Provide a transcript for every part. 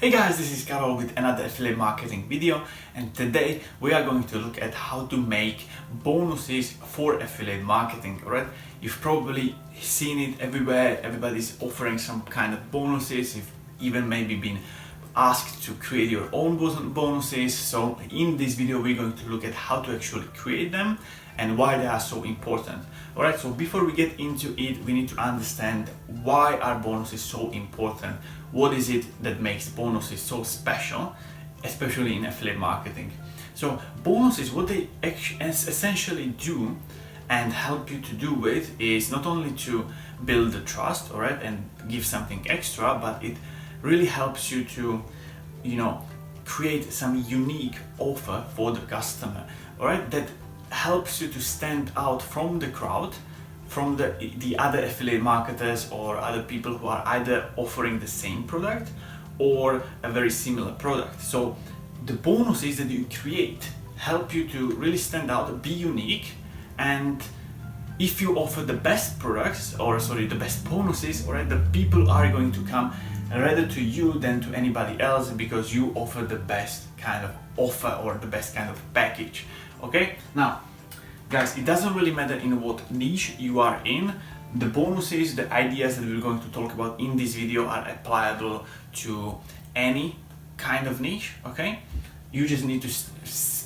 Hey guys, this is Karol with another affiliate marketing video, and today we are going to look at how to make bonuses for affiliate marketing. Alright, you've probably seen it everywhere. Everybody's offering some kind of bonuses. You've even maybe been asked to create your own bonuses. So in this video we're going to look at how to actually create them and why they are so important. Alright, so before we get into it, we need to understand why are bonuses so important. What is it that makes bonuses so special, especially in affiliate marketing? So bonuses, what they essentially do and help you to do with is not only to build the trust, alright, and give something extra, but it really helps you to, create some unique offer for the customer, alright, that helps you to stand out from the crowd, from the other affiliate marketers or other people who are either offering the same product or a very similar product. So the bonuses that you create help you to really stand out, be unique, and if you offer the best products, the best bonuses, alright, the people are going to come rather to you than to anybody else because you offer the best kind of offer or the best kind of package. Okay, now guys, it doesn't really matter in what niche you are in. The bonuses, the ideas that we're going to talk about in this video are applicable to any kind of niche. Okay, you just need to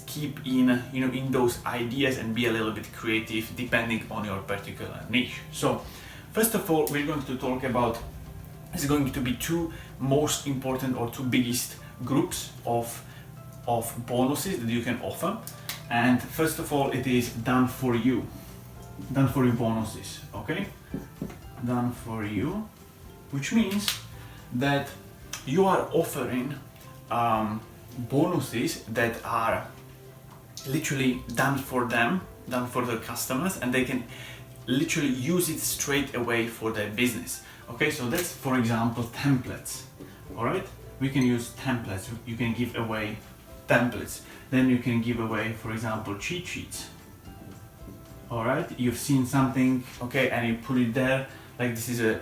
keep in those ideas and be a little bit creative depending on your particular niche. So first of all, we're going to talk about, it's going to be two most important or two biggest groups of bonuses that you can offer. And first of all, it is done for you bonuses. Okay, done for you, which means that you are offering bonuses that are literally done for them, done for the customers, and they can literally use it straight away for their business. Okay, so that's, for example, templates. All right, we can use templates. You can give away templates. Then you can give away, for example, cheat sheets. All right, you've seen something, okay, and you put it there, like this is a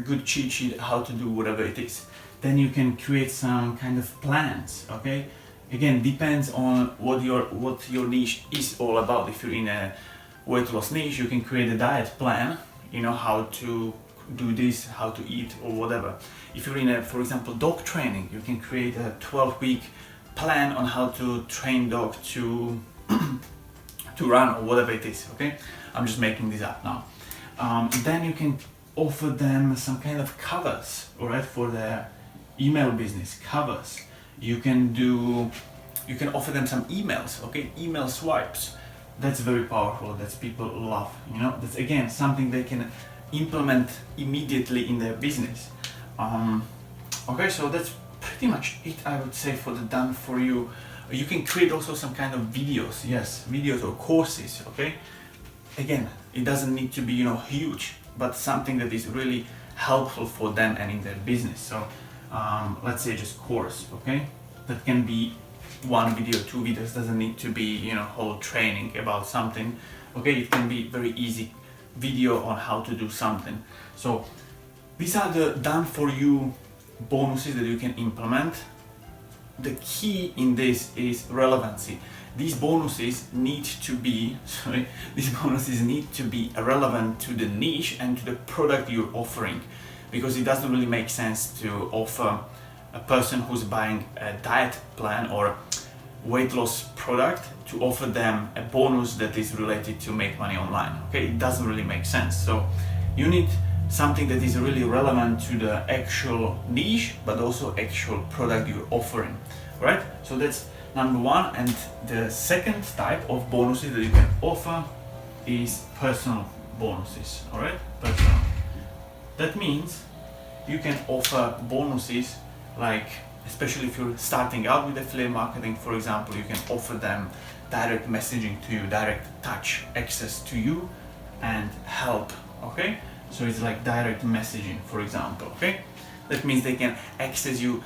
good cheat sheet how to do whatever it is. Then you can create some kind of plans. Okay, again, depends on what your niche is all about. If you're in a weight loss niche, you can create a diet plan, how to do this, how to eat or whatever. If you're in a, for example, dog training, you can create a 12-week plan on how to train dog to run or whatever it is. Okay, I'm just making this up now. Then you can offer them some kind of covers, all right, for their email business covers. You can offer them some emails. Okay, email swipes. That's very powerful. That's people love. That's again something they can implement immediately in their business. Okay, so that's pretty much it, I would say, for the done for you. You can create also some kind of videos, yes, videos or courses. Okay, again, it doesn't need to be huge, but something that is really helpful for them and in their business. So let's say just course. Okay, that can be one video, two videos, doesn't need to be whole training about something. Okay, it can be very easy video on how to do something. So these are the done for you bonuses that you can implement. The key in this is relevancy. These bonuses need to be relevant to the niche and to the product you're offering, because it doesn't really make sense to offer a person who's buying a diet plan or weight loss product to offer them a bonus that is related to make money online. Okay, it doesn't really make sense. So you need something that is really relevant to the actual niche, but also actual product you're offering, right? So that's number one. And the second type of bonuses that you can offer is personal bonuses, all right? Personal. That means you can offer bonuses like, especially if you're starting out with affiliate marketing, for example, you can offer them direct messaging to you, direct touch access to you and help. Okay, so it's like direct messaging, for example. Okay, that means they can access you,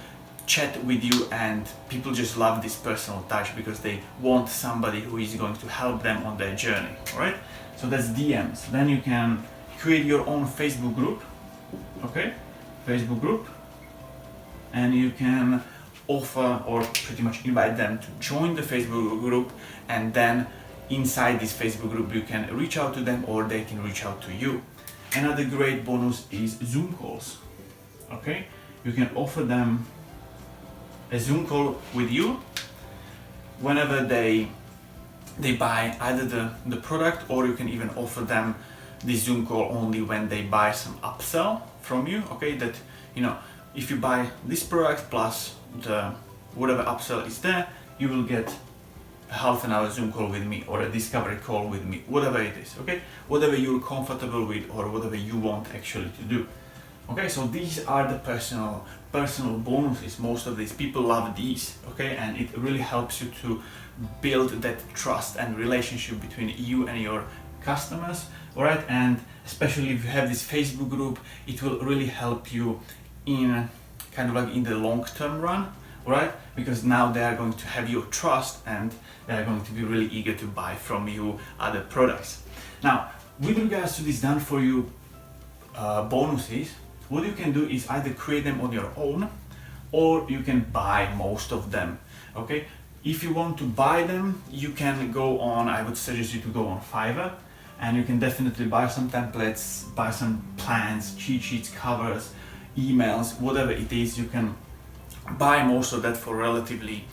chat with you, and people just love this personal touch because they want somebody who is going to help them on their journey. All right, so that's DMs. Then you can create your own Facebook group. Okay, Facebook group. and you can offer or pretty much invite them to join the Facebook group, and then inside this Facebook group you can reach out to them or they can reach out to you. Another great bonus is Zoom calls. Okay, you can offer them a Zoom call with you whenever they buy either the product, or you can even offer them the Zoom call only when they buy some upsell from you. Okay, that, you know, if you buy this product plus the whatever upsell is there, you will get a half an hour Zoom call with me or a discovery call with me, whatever it is. Okay, whatever you're comfortable with or whatever you want actually to do. Okay, so these are the personal bonuses. Most of these people love these. Okay, and it really helps you to build that trust and relationship between you and your customers. All right, and especially if you have this Facebook group, it will really help you in kind of like in the long-term run. All right, because now they are going to have your trust and they are going to be really eager to buy from you other products. Now, with regards to this done for you bonuses, what you can do is either create them on your own or you can buy most of them. Okay, if you want to buy them, you can go on, I would suggest you to go on Fiverr, and you can definitely buy some templates, buy some plans, cheat sheets, covers, emails, whatever it is. You can buy most of that for relatively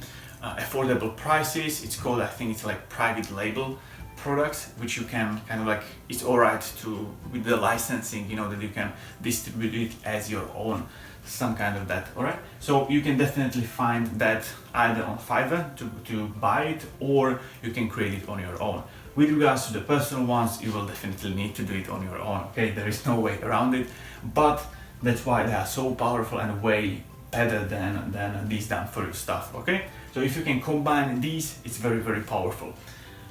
affordable prices. It's called, I think it's like private label products, which you can kind of like, it's alright to, with the licensing, you know, that you can distribute it as your own, some kind of that. Alright, so you can definitely find that either on Fiverr to buy it, or you can create it on your own. With regards to the personal ones, you will definitely need to do it on your own. Okay, there is no way around it, but that's why they are so powerful and way better than these done for you stuff. Okay, so if you can combine these, it's very, very powerful.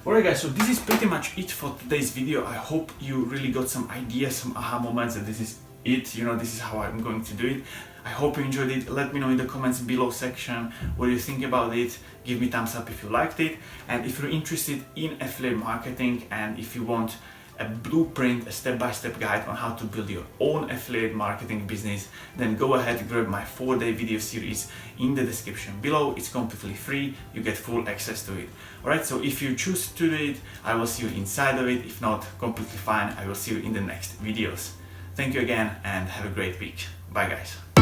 Alright guys, so this is pretty much it for today's video. I hope you really got some ideas, some aha moments, and this is it, you know, this is how I'm going to do it. I hope you enjoyed it. Let me know in the comments below section what you think about it. Give me thumbs up if you liked it, and if you're interested in affiliate marketing and if you want a blueprint, a step-by-step guide on how to build your own affiliate marketing business, then go ahead and grab my 4-day video series in the description below. It's completely free, you get full access to it. Alright, so if you choose to do it, I will see you inside of it. If not, completely fine, I will see you in the next videos. Thank you again and have a great week. Bye guys.